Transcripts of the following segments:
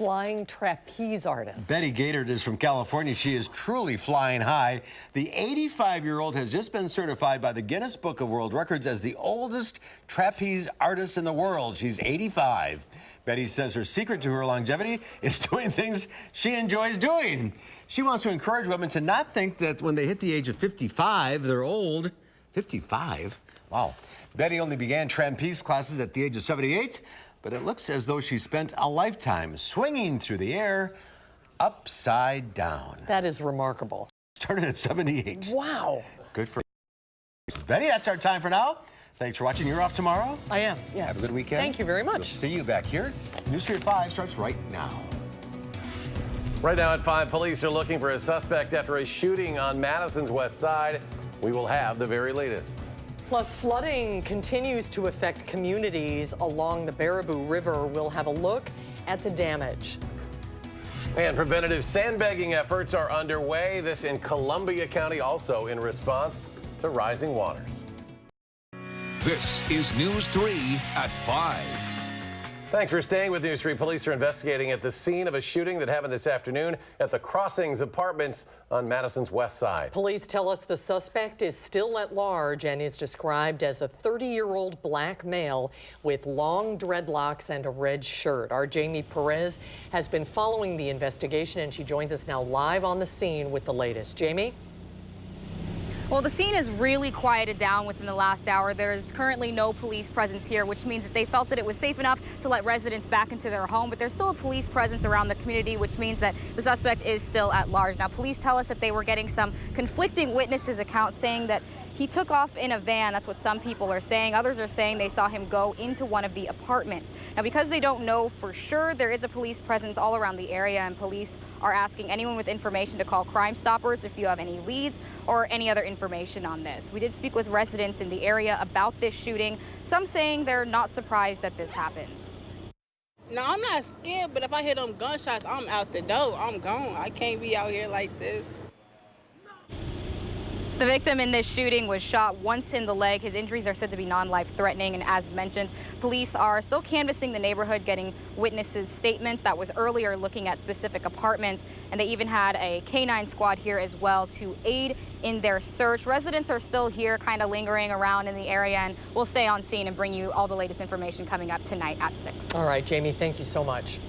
flying trapeze artist. Betty Gator is from California. She is truly flying high. The 85-year-old has just been certified by the Guinness Book of World Records as the oldest trapeze artist in the world. She's 85. Betty says her secret to her longevity is doing things she enjoys doing. She wants to encourage women to not think that when they hit the age of 55, they're old. 55? Wow. Betty only began trapeze classes at the age of 78, but it looks as though she spent a lifetime swinging through the air upside down. That is remarkable. Started at 78. Wow. Good for Betty. That's our time for now. Thanks for watching. You're off tomorrow? I am, yes. Have a good weekend. Thank you very much. We'll see you back here. News 3 at 5 starts right now. Right now at 5, police are looking for a suspect after a shooting on Madison's west side. We will have the very latest. Plus, flooding continues to affect communities along the Baraboo River. We'll have a look at the damage. And preventative sandbagging efforts are underway. This in Columbia County, also in response to rising waters. This is News 3 at 5. Thanks for staying with News 3. Police are investigating at the scene of a shooting that happened this afternoon at the Crossings Apartments on Madison's west side. Police tell us the suspect is still at large and is described as a 30-year-old black male with long dreadlocks and a red shirt. Our Jamie Perez has been following the investigation, and she joins us now live on the scene with the latest. Jamie? Well, the scene is really quieted down within the last hour. There's currently no police presence here, which means that they felt that it was safe enough to let residents back into their home. But there's still a police presence around the community, which means that the suspect is still at large. Now, police tell us that they were getting some conflicting witnesses' accounts saying that he took off in a van. That's what some people are saying. Others are saying they saw him go into one of the apartments. Now, because they don't know for sure, there is a police presence all around the area, and police are asking anyone with information to call Crime Stoppers if you have any leads or any other information on this. We did speak with residents in the area about this shooting, some saying they're not surprised that this happened. No, I'm not scared, but if I hear them gunshots, I'm out the door. I'm gone. I can't be out here like this. The victim in this shooting was shot once in the leg. His injuries are said to be non-life threatening, and as mentioned, police are still canvassing the neighborhood, getting witnesses' statements. That was earlier looking at specific apartments, and they even had a K-9 squad here as well to aid in their search. Residents are still here kind of lingering around in the area, and we'll stay on scene and bring you all the latest information coming up tonight at 6. All right, Jamie, thank you so much.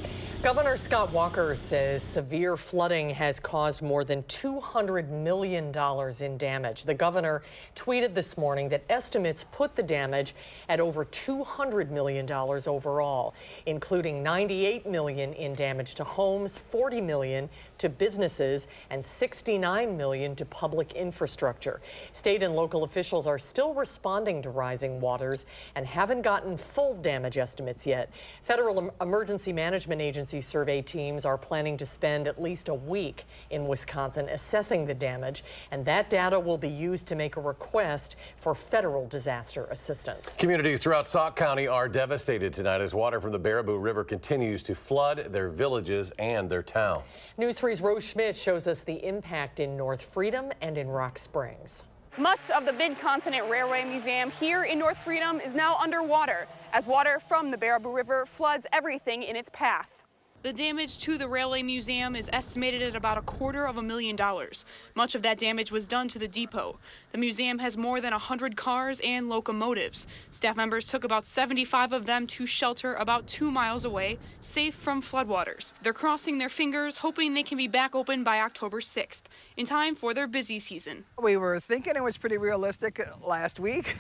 Governor Scott Walker says severe flooding has caused more than $200 million in damage. The governor tweeted this morning that estimates put the damage at over $200 million overall, including $98 million in damage to homes, $40 million to businesses, and $69 million to public infrastructure. State and local officials are still responding to rising waters and haven't gotten full damage estimates yet. Federal Emergency Management Agency survey teams are planning to spend at least a week in Wisconsin assessing the damage, and that data will be used to make a request for federal disaster assistance. Communities throughout Sauk County are devastated tonight as water from the Baraboo River continues to flood their villages and their towns. News 3's Rose Schmidt shows us the impact in North Freedom and in Rock Springs. Much of the Mid-Continent Railway Museum here in North Freedom is now underwater as water from the Baraboo River floods everything in its path. The damage to the Railway Museum is estimated at about $250,000. Much of that damage was done to the depot. The museum has more than 100 cars and locomotives. Staff members took about 75 of them to shelter about 2 miles away, safe from floodwaters. They're crossing their fingers, hoping they can be back open by October 6th, in time for their busy season. We were thinking it was pretty realistic last week,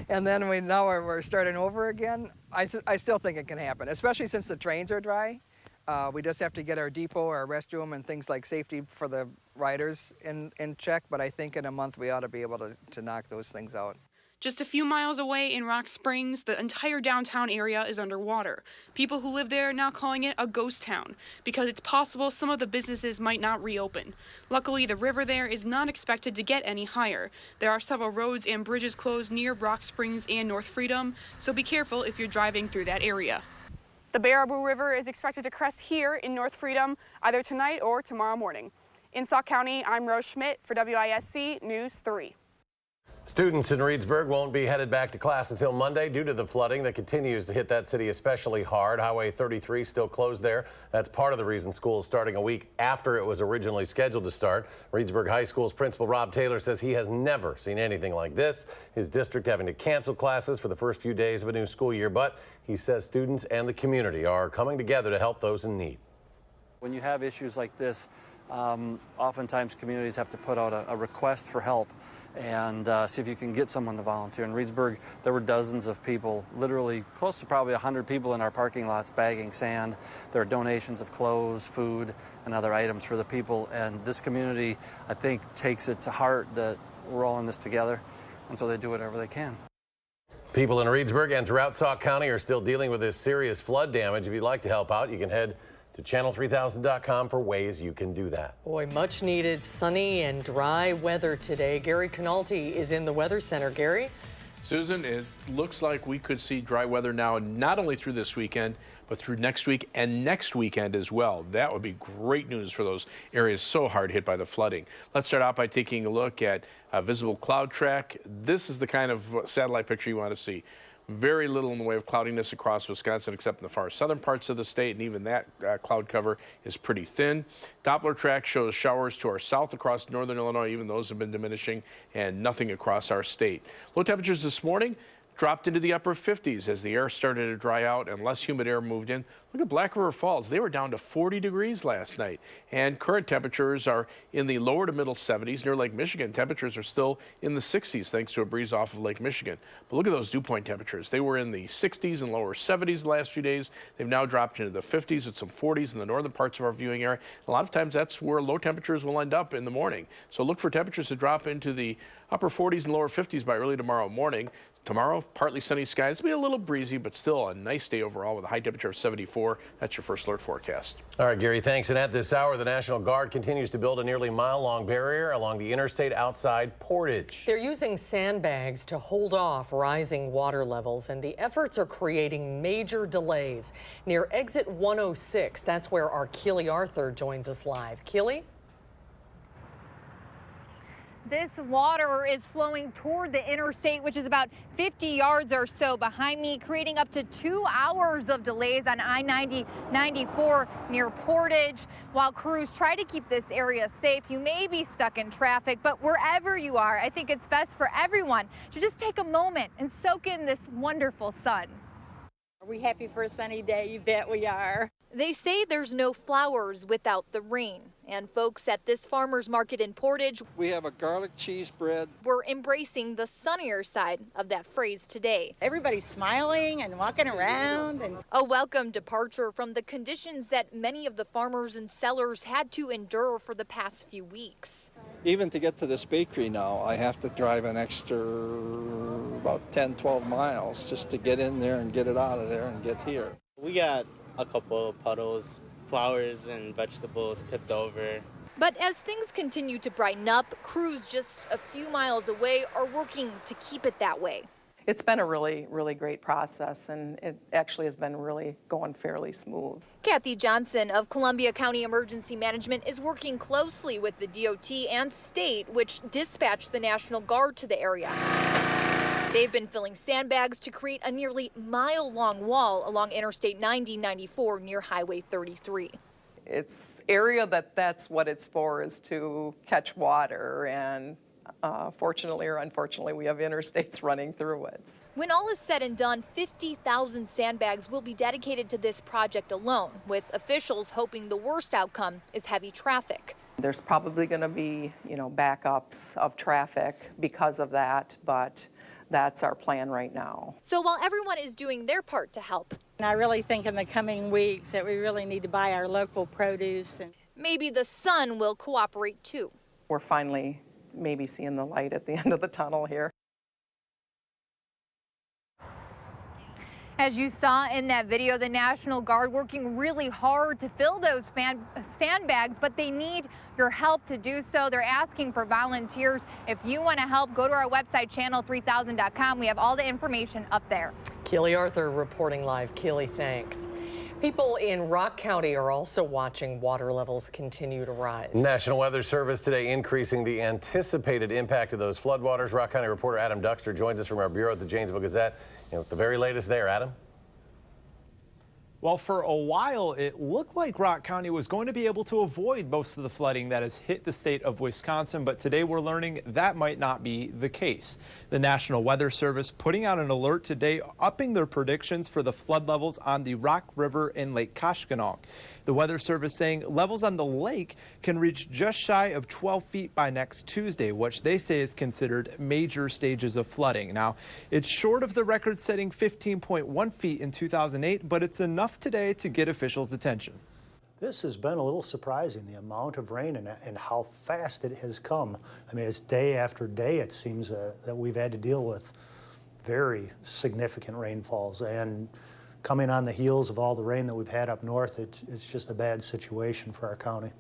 and then now we're starting over again. I still think it can happen, especially since the trains are dry. We just have to get our depot, our restroom, and things like safety for the riders in check, but I think in a month we ought to be able to knock those things out. Just a few miles away in Rock Springs, the entire downtown area is underwater. People who live there are now calling it a ghost town because it's possible some of the businesses might not reopen. Luckily, the river there is not expected to get any higher. There are several roads and bridges closed near Rock Springs and North Freedom, so be careful if you're driving through that area. The Baraboo River is expected to crest here in North Freedom either tonight or tomorrow morning. In Sauk County, I'm Rose Schmidt for WISC News 3. Students in Reedsburg won't be headed back to class until Monday due to the flooding that continues to hit that city especially hard. Highway 33 still closed there. That's part of the reason school is starting a week after it was originally scheduled to start. Reedsburg High School's principal Rob Taylor says he has never seen anything like this. His district having to cancel classes for the first few days of a new school year, but he says students and the community are coming together to help those in need. When you have issues like this, oftentimes communities have to put out a request for help and see if you can get someone to volunteer. In Reedsburg, there were dozens of people, literally close to probably 100 people in our parking lots bagging sand. There are donations of clothes, food, and other items for the people. And this community, I think, takes it to heart that we're all in this together, and so they do whatever they can. People in Reedsburg and throughout Sauk County are still dealing with this serious flood damage. If you'd like to help out, you can head to channel3000.com for ways you can do that. Boy, much needed sunny and dry weather today. Gary Canalti is in the Weather Center. Gary? Susan, it looks like we could see dry weather now, not only through this weekend, but through next week and next weekend as well. That would be great news for those areas so hard hit by the flooding. Let's start out by taking a look at visible cloud track. This is the kind of satellite picture you want to see. Very little in the way of cloudiness across Wisconsin except in the far southern parts of the state, and even that cloud cover is pretty thin. Doppler track shows showers to our south across northern Illinois. Even those have been diminishing, and nothing across our state. Low temperatures this morning dropped into the upper 50s as the air started to dry out and less humid air moved in. Look at Black River Falls. They were down to 40 degrees last night, and current temperatures are in the lower to middle 70s. Near Lake Michigan, temperatures are still in the 60s thanks to a breeze off of Lake Michigan. But look at those dew point temperatures. They were in the 60s and lower 70s the last few days. They've now dropped into the 50s with some 40s in the northern parts of our viewing area. A lot of times that's where low temperatures will end up in the morning. So look for temperatures to drop into the upper 40s and lower 50s by early tomorrow morning. Tomorrow, partly sunny skies. It'll be a little breezy, but still a nice day overall with a high temperature of 74. That's your first alert forecast. All right, Gary, thanks. And at this hour, the National Guard continues to build a nearly mile-long barrier along the interstate outside Portage. They're using sandbags to hold off rising water levels, and the efforts are creating major delays near exit 106. That's where our Keely Arthur joins us live. Keely? This water is flowing toward the interstate, which is about 50 yards or so behind me, creating up to 2 hours of delays on I-90-94 near Portage. While crews try to keep this area safe, you may be stuck in traffic, but wherever you are, I think it's best for everyone to just take a moment and soak in this wonderful sun. Are we happy for a sunny day? You bet we are. They say there's no flowers without the rain, and folks at this farmer's market in Portage, we have a garlic cheese bread. We're embracing the sunnier side of that phrase today. Everybody's smiling and walking around. And a welcome departure from the conditions that many of the farmers and sellers had to endure for the past few weeks. Even to get to this bakery now, I have to drive an extra about 10, 12 miles just to get in there and get it out of there and get here. We got a couple of puddles, flowers and vegetables tipped over. But as things continue to brighten up, crews just a few miles away are working to keep it that way. It's been a really, really great process, and it actually has been really going fairly smooth. Kathy Johnson of Columbia County Emergency Management is working closely with the DOT and state, which dispatched the National Guard to the area. They've been filling sandbags to create a nearly mile-long wall along Interstate 90-94 near Highway 33. It's area that's what it's for, is to catch water, and fortunately or unfortunately, we have interstates running through it. When all is said and done, 50,000 sandbags will be dedicated to this project alone, with officials hoping the worst outcome is heavy traffic. There's probably going to be, backups of traffic because of that, but that's our plan right now. So while everyone is doing their part to help, and I really think in the coming weeks that we really need to buy our local produce. And maybe the sun will cooperate too. We're finally maybe seeing the light at the end of the tunnel here. As you saw in that video, the National Guard working really hard to fill those sandbags, but they need your help to do so. They're asking for volunteers. If you want to help, go to our website, channel3000.com. We have all the information up there. Keely Arthur reporting live. Keely, thanks. People in Rock County are also watching water levels continue to rise. National Weather Service today increasing the anticipated impact of those floodwaters. Rock County reporter Adam Duxter joins us from our bureau at the Janesville Gazette. With the very latest there, Adam. Well, for a while, it looked like Rock County was going to be able to avoid most of the flooding that has hit the state of Wisconsin, but today we're learning that might not be the case. The National Weather Service putting out an alert today, upping their predictions for the flood levels on the Rock River and Lake Koshkonong. The Weather Service saying levels on the lake can reach just shy of 12 feet by next Tuesday, which they say is considered major stages of flooding. Now, it's short of the record-setting 15.1 feet in 2008, but it's enough today to get officials' attention. This has been a little surprising, the amount of rain and how fast it has come. I mean, it's day after day, it seems, that we've had to deal with very significant rainfalls. And coming on the heels of all the rain that we've had up north, it's just a bad situation for our county.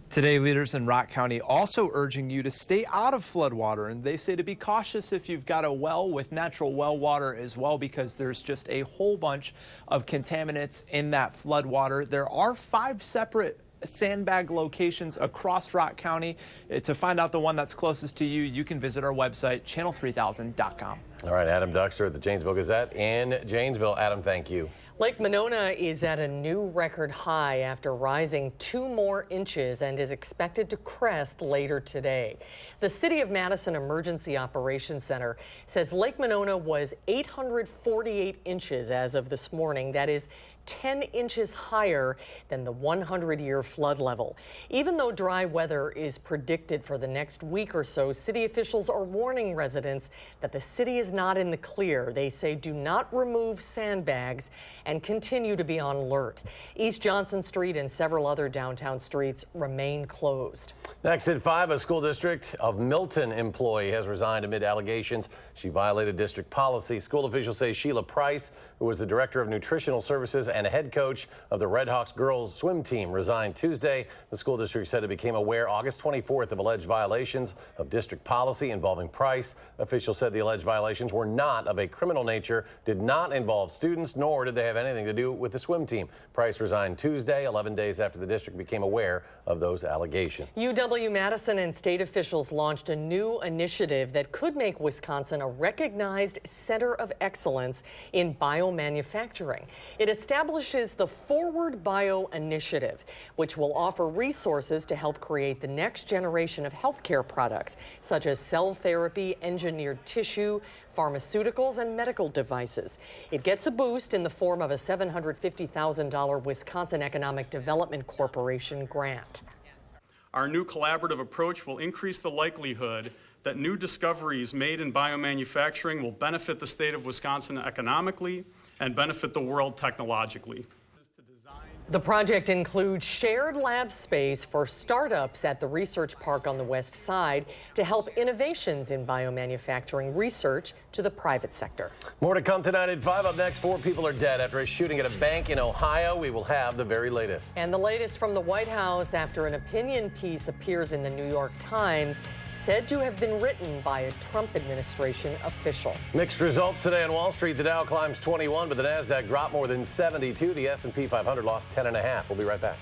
Today, leaders in Rock County also urging you to stay out of floodwater, and they say to be cautious if you've got a well with natural well water as well, because there's just a whole bunch of contaminants in that floodwater. There are 5 separate sandbag locations across Rock County. To find out the one that's closest to you, you can visit our website, channel3000.com. All right, Adam Duxter at the Janesville Gazette in Janesville. Adam, thank you. Lake Monona is at a new record high after rising 2 more inches and is expected to crest later today. The City of Madison Emergency Operations Center says Lake Monona was 848 inches as of this morning. That is 10 inches higher than the 100-year flood level. Even though dry weather is predicted for the next week or so, city officials are warning residents that the city is not in the clear. They say do not remove sandbags and continue to be on alert. East Johnson Street and several other downtown streets remain closed. Next at 5, a school district of Milton employee has resigned amid allegations she violated district policy. School officials say Sheila Price, who was the director of nutritional services and head coach of the Red Hawks girls swim team, resigned Tuesday. The school district said it became aware August 24th of alleged violations of district policy involving Price. Officials said the alleged violations were not of a criminal nature, did not involve students, nor did they have anything to do with the swim team. Price resigned Tuesday, 11 days after the district became aware of those allegations. UW-Madison and state officials launched a new initiative that could make Wisconsin a recognized center of excellence in biomanufacturing. It establishes the Forward Bio Initiative, which will offer resources to help create the next generation of healthcare products, such as cell therapy, engineered tissue, pharmaceuticals, and medical devices. It gets a boost in the form of a $750,000 Wisconsin Economic Development Corporation grant. Our new collaborative approach will increase the likelihood that new discoveries made in biomanufacturing will benefit the state of Wisconsin economically and benefit the world technologically. The project includes shared lab space for startups at the research park on the west side to help innovations in biomanufacturing research to the private sector. More to come tonight at 5. Up next, 4 people are dead after a shooting at a bank in Ohio. We will have the very latest. And the latest from the White House after an opinion piece appears in the New York Times said to have been written by a Trump administration official. Mixed results today on Wall Street. The Dow climbs 21, but the Nasdaq dropped more than 72. The S&P 500 lost 10.5. We'll be right back.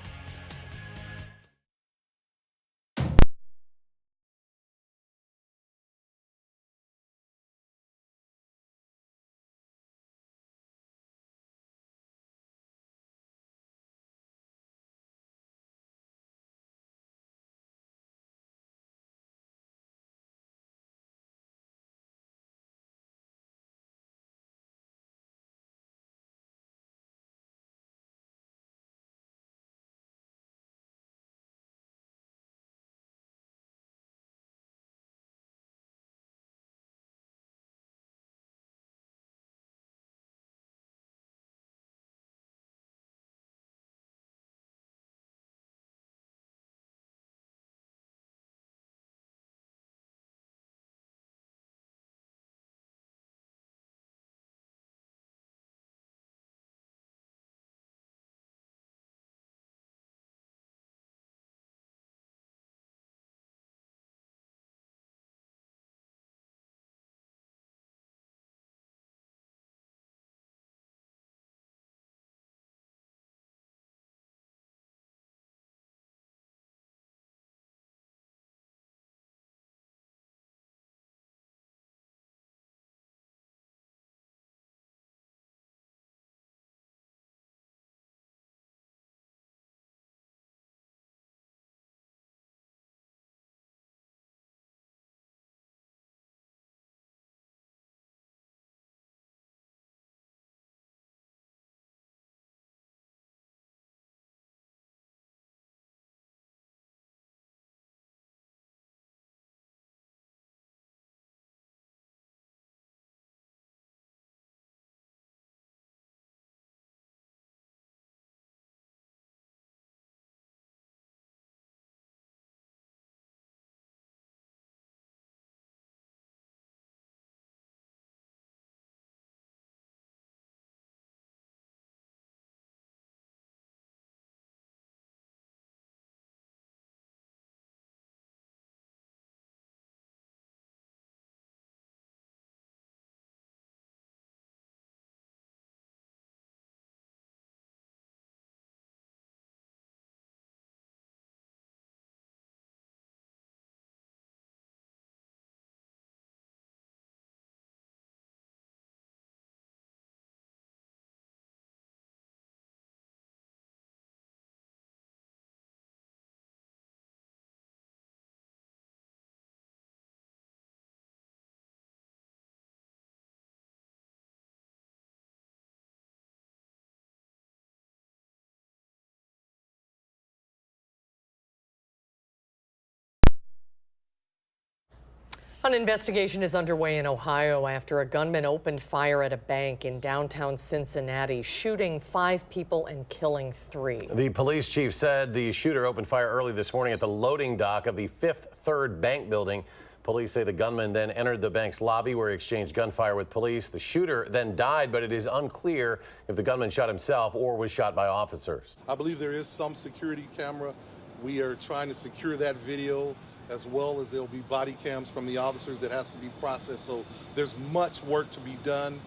An investigation is underway in Ohio after a gunman opened fire at a bank in downtown Cincinnati, shooting 5 people and killing 3. The police chief said the shooter opened fire early this morning at the loading dock of the Fifth Third Bank building. Police say the gunman then entered the bank's lobby where he exchanged gunfire with police. The shooter then died, but it is unclear if the gunman shot himself or was shot by officers. I believe there is some security camera. We are trying to secure that video, as well as there will be body cams from the officers that has to be processed. So there's much work to be done.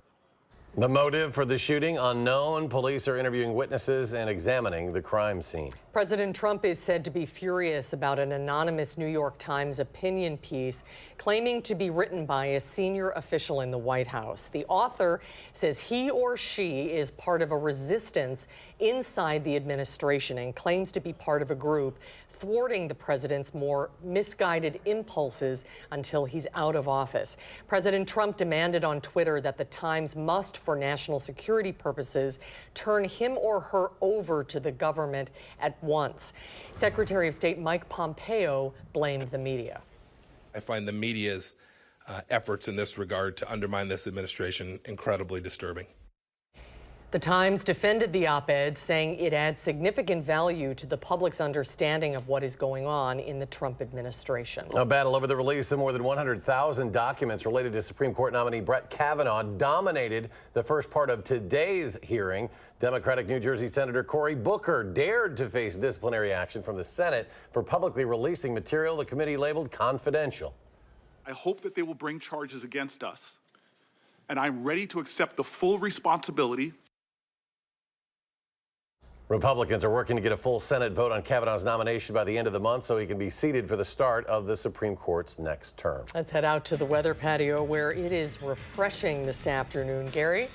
The motive for the shooting unknown. Police are interviewing witnesses and examining the crime scene. President Trump is said to be furious about an anonymous New York Times opinion piece claiming to be written by a senior official in the White House. The author says he or she is part of a resistance inside the administration and claims to be part of a group thwarting the president's more misguided impulses until he's out of office. President Trump demanded on Twitter that the Times must, for national security purposes, turn him or her over to the government at once. Secretary of State Mike Pompeo blamed the media. I find the media's efforts in this regard to undermine this administration incredibly disturbing. The Times defended the op-ed, saying it adds significant value to the public's understanding of what is going on in the Trump administration. A battle over the release of more than 100,000 documents related to Supreme Court nominee Brett Kavanaugh dominated the first part of today's hearing. Democratic New Jersey Senator Cory Booker dared to face disciplinary action from the Senate for publicly releasing material the committee labeled confidential. I hope that they will bring charges against us, and I'm ready to accept the full responsibility. Republicans are working to get a full Senate vote on Kavanaugh's nomination by the end of the month so he can be seated for the start of the Supreme Court's next term. Let's head out to the weather patio where it is refreshing this afternoon. Gary?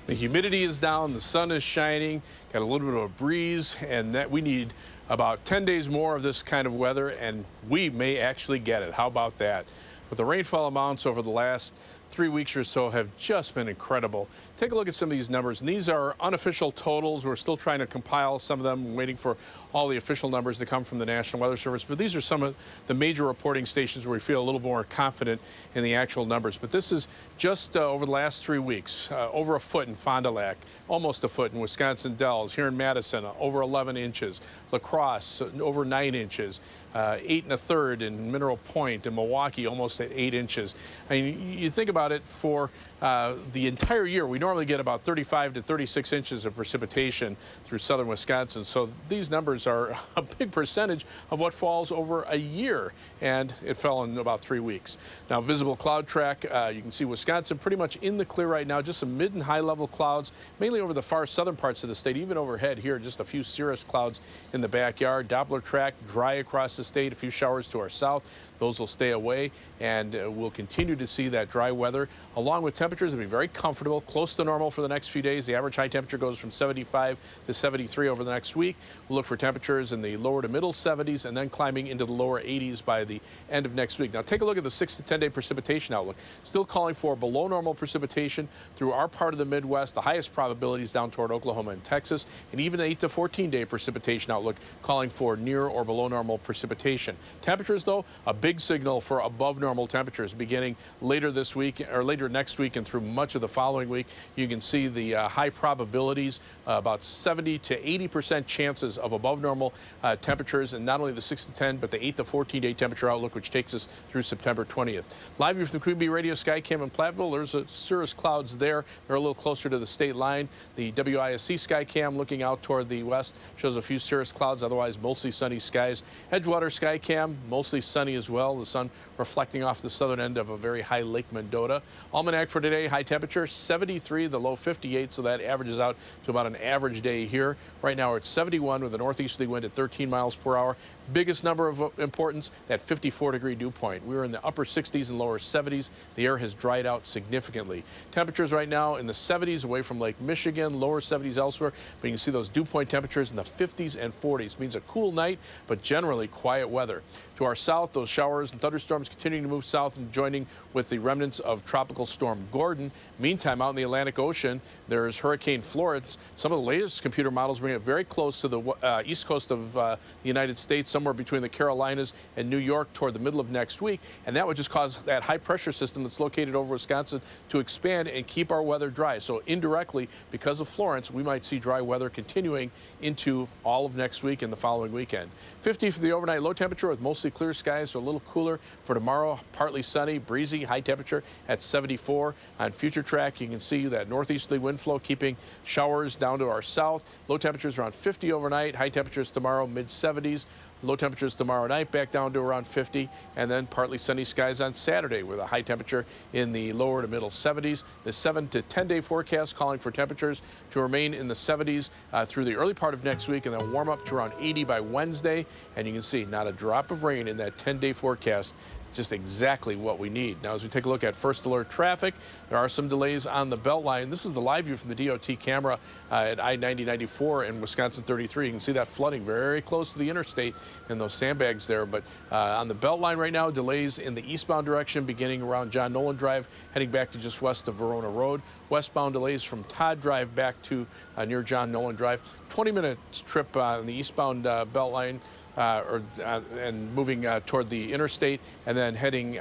The humidity is down, the sun is shining, got a little bit of a breeze, and that we need about 10 days more of this kind of weather, and we may actually get it. How about that? But the rainfall amounts over the last 3 weeks or so have just been incredible. Take a look at some of these numbers, and these are unofficial totals. We're still trying to compile some of them, waiting for all the official numbers to come from the National Weather Service. But these are some of the major reporting stations where we feel a little more confident in the actual numbers. But this is just over the last 3 weeks, over a foot in Fond du Lac, almost a foot in Wisconsin Dells, here in Madison, over 11 inches, La Crosse, over 9 inches, 8 1/3 in Mineral Point, in Milwaukee, almost at 8 inches. I mean, you think about it, for the entire year, we normally get about 35 to 36 inches of precipitation through southern Wisconsin. So these numbers are a big percentage of what falls over a year, and it fell in about 3 weeks. Now, visible cloud track, you can see Wisconsin pretty much in the clear right now, just some mid and high level clouds, mainly over the far southern parts of the state, even overhead here, just a few cirrus clouds in the backyard. Doppler track, dry across the state, a few showers to our south. Those will stay away, and we'll continue to see that dry weather, along with temperatures that will be very comfortable, close to normal for the next few days. The average high temperature goes from 75 to 73 over the next week. We'll look for temperatures in the lower to middle 70s and then climbing into the lower 80s by the end of next week. Now, take a look at the 6 to 10 day precipitation outlook. Still calling for below normal precipitation through our part of the Midwest. The highest probabilities down toward Oklahoma and Texas, and even the 8 to 14 day precipitation outlook calling for near or below normal precipitation. Temperatures, though, a big signal for above normal temperatures beginning later this week or later next week and through much of the following week. You can see the high probabilities, about 70 to 80% chances of above normal temperatures, and not only the 6 to 10 but the 8 to 14 day temperature outlook, which takes us through September 20th. Live view from the Queen Bee Radio Skycam in Platteville. There's cirrus clouds there. They're a little closer to the state line. The WISC Skycam looking out toward the west shows a few cirrus clouds, otherwise mostly sunny skies. Edgewater Skycam, mostly sunny as well. The sun reflecting off the southern end of a very high Lake Mendota. Almanac for today, high temperature 73, the low 58, so that averages out to about an average day here. Right now we're at 71 with a northeasterly wind at 13 miles per hour. Biggest number of importance, that 54-degree dew point. We were in the upper 60s and lower 70s. The air has dried out significantly. Temperatures right now in the 70s away from Lake Michigan, lower 70s elsewhere, but you can see those dew point temperatures in the 50s and 40s. Means a cool night, but generally quiet weather. To our south, those showers and thunderstorms continuing to move south and joining with the remnants of Tropical Storm Gordon. Meantime, out in the Atlantic Ocean, there's Hurricane Florence. Some of the latest computer models bring it very close to the east coast of the United States, somewhere between the Carolinas and New York toward the middle of next week. And that would just cause that high pressure system that's located over Wisconsin to expand and keep our weather dry. So indirectly, because of Florence, we might see dry weather continuing into all of next week and the following weekend. 50 for the overnight low temperature with mostly clear skies, so a little cooler for tomorrow. Partly sunny, breezy, high temperature at 74. On future track, you can see that northeasterly wind flow keeping showers down to our south. Low temperatures around 50 overnight. High temperatures tomorrow, mid-70s. Low temperatures tomorrow night back down to around 50, and then partly sunny skies on Saturday with a high temperature in the lower to middle 70s. The 7 to 10 day forecast calling for temperatures to remain in the 70s through the early part of next week and then warm up to around 80 by Wednesday. And you can see not a drop of rain in that 10-day forecast. Just exactly what we need. Now, as we take a look at first alert traffic, there are some delays on the Beltline. This is the live view from the DOT camera at I-90-94 and Wisconsin 33. You can see that flooding very close to the interstate and those sandbags there. But on the Beltline right now, delays in the eastbound direction beginning around John Nolan Drive, heading back to just west of Verona Road. Westbound delays from Todd Drive back to near John Nolan Drive. 20-minute trip on the eastbound Beltline. And moving toward the interstate, and then heading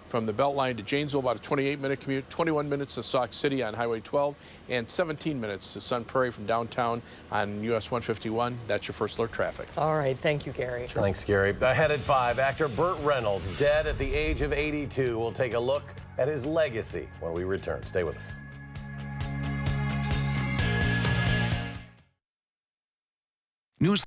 from the Beltline to Janesville, about a 28-minute commute, 21 minutes to Sauk City on Highway 12, and 17 minutes to Sun Prairie from downtown on US 151. That's your first alert traffic. All right, thank you, Gary. Thanks, Gary. Ahead at 5, actor Burt Reynolds, dead at the age of 82. We'll take a look at his legacy when we return. Stay with us. News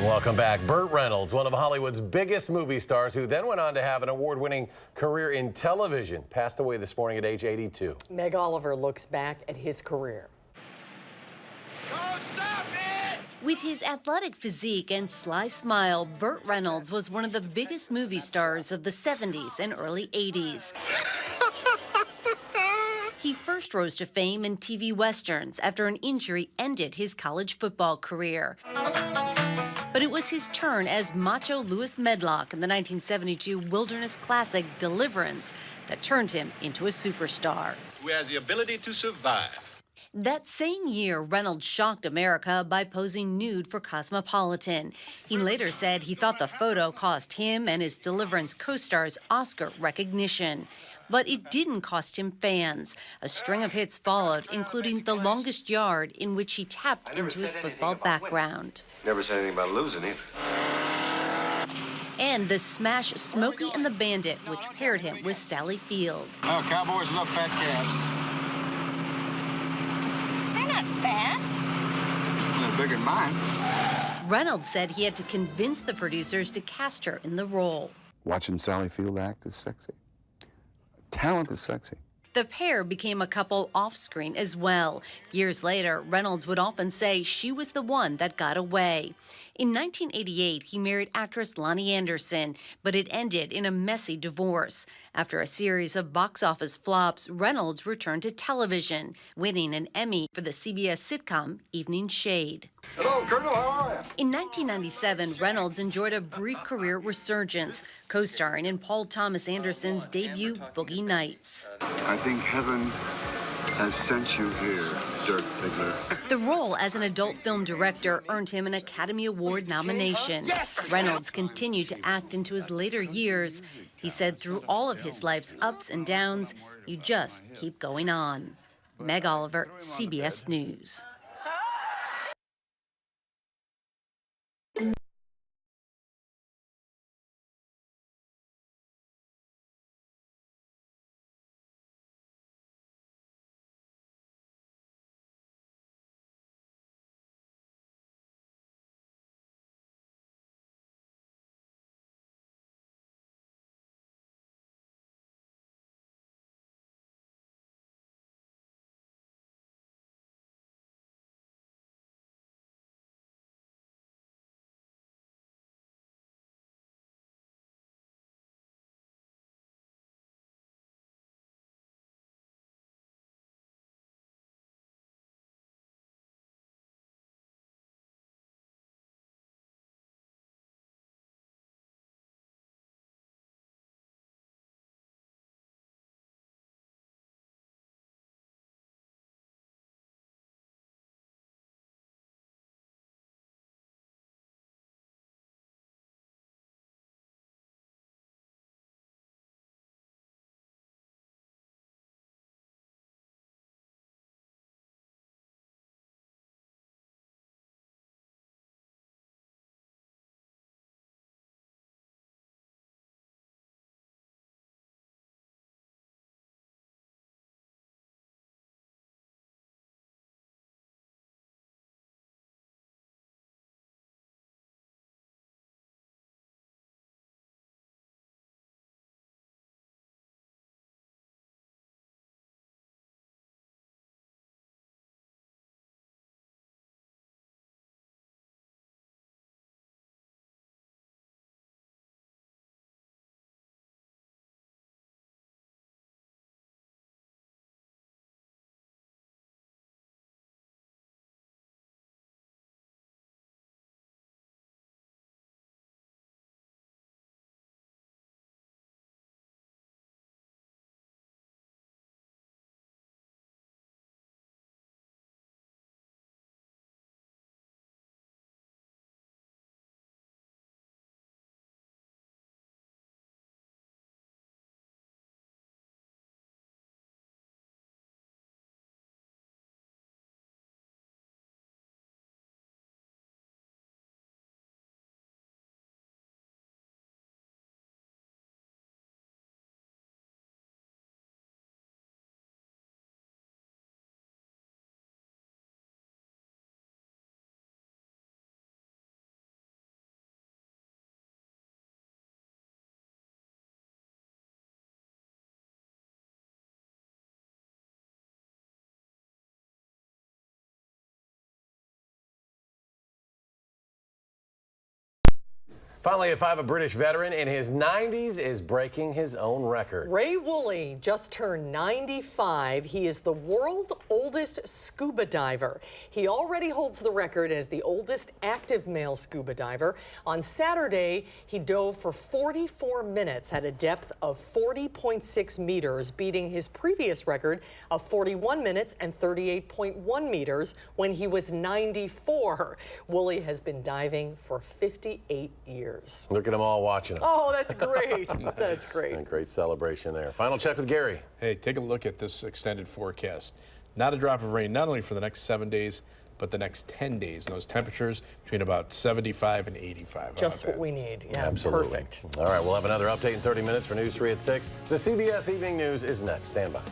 Welcome back. Burt Reynolds, one of Hollywood's biggest movie stars, who then went on to have an award-winning career in television, passed away this morning at age 82. Meg Oliver looks back at his career. With his athletic physique and sly smile, Burt Reynolds was one of the biggest movie stars of the 70s and early 80s. He first rose to fame in TV westerns after an injury ended his college football career. But it was his turn as macho Louis Medlock in the 1972 wilderness classic Deliverance that turned him into a superstar. Who has the ability to survive. That same year, Reynolds shocked America by posing nude for Cosmopolitan. He later said he thought the photo cost him and his Deliverance co-stars Oscar recognition. But it didn't cost him fans. A string of hits followed, including The Longest Yard, in which he tapped into his football background. Never said anything about losing either. And the smash Smokey and the Bandit, which paired him with Sally Field. Oh, cowboys love fat calves. They're not fat. They're bigger than mine. Reynolds said he had to convince the producers to cast her in the role. Watching Sally Field act is sexy. Talent is sexy. The pair became a couple off-screen as well. Years later, Reynolds would often say she was the one that got away. In 1988, he married actress Lonnie Anderson, but it ended in a messy divorce. After a series of box office flops, Reynolds returned to television, winning an Emmy for the CBS sitcom Evening Shade. Hello, Colonel, how are you? In 1997, Reynolds enjoyed a brief career resurgence, co-starring in Paul Thomas Anderson's debut Boogie Nights. I think heaven has sent you here, Dirk Diggler. The role as an adult film director earned him an Academy Award nomination. Reynolds continued to act into his later years. He said through all of his life's ups and downs, you just keep going on. Meg Oliver, CBS News. Finally, a British veteran in his 90s is breaking his own record. Ray Woolley just turned 95. He is the world's oldest scuba diver. He already holds the record as the oldest active male scuba diver. On Saturday, he dove for 44 minutes at a depth of 40.6 meters, beating his previous record of 41 minutes and 38.1 meters when he was 94. Woolley has been diving for 58 years. Look at them all watching him. Oh, that's great. Nice. That's great. A great celebration there. Final check with Gary. Hey, take a look at this extended forecast. Not a drop of rain, not only for the next 7 days, but the next 10 days. And those temperatures between about 75 and 85. Just what we need. Yeah, Absolutely. Perfect. All right, we'll have another update in 30 minutes for News 3 at 6. The CBS Evening News is next. Stand by.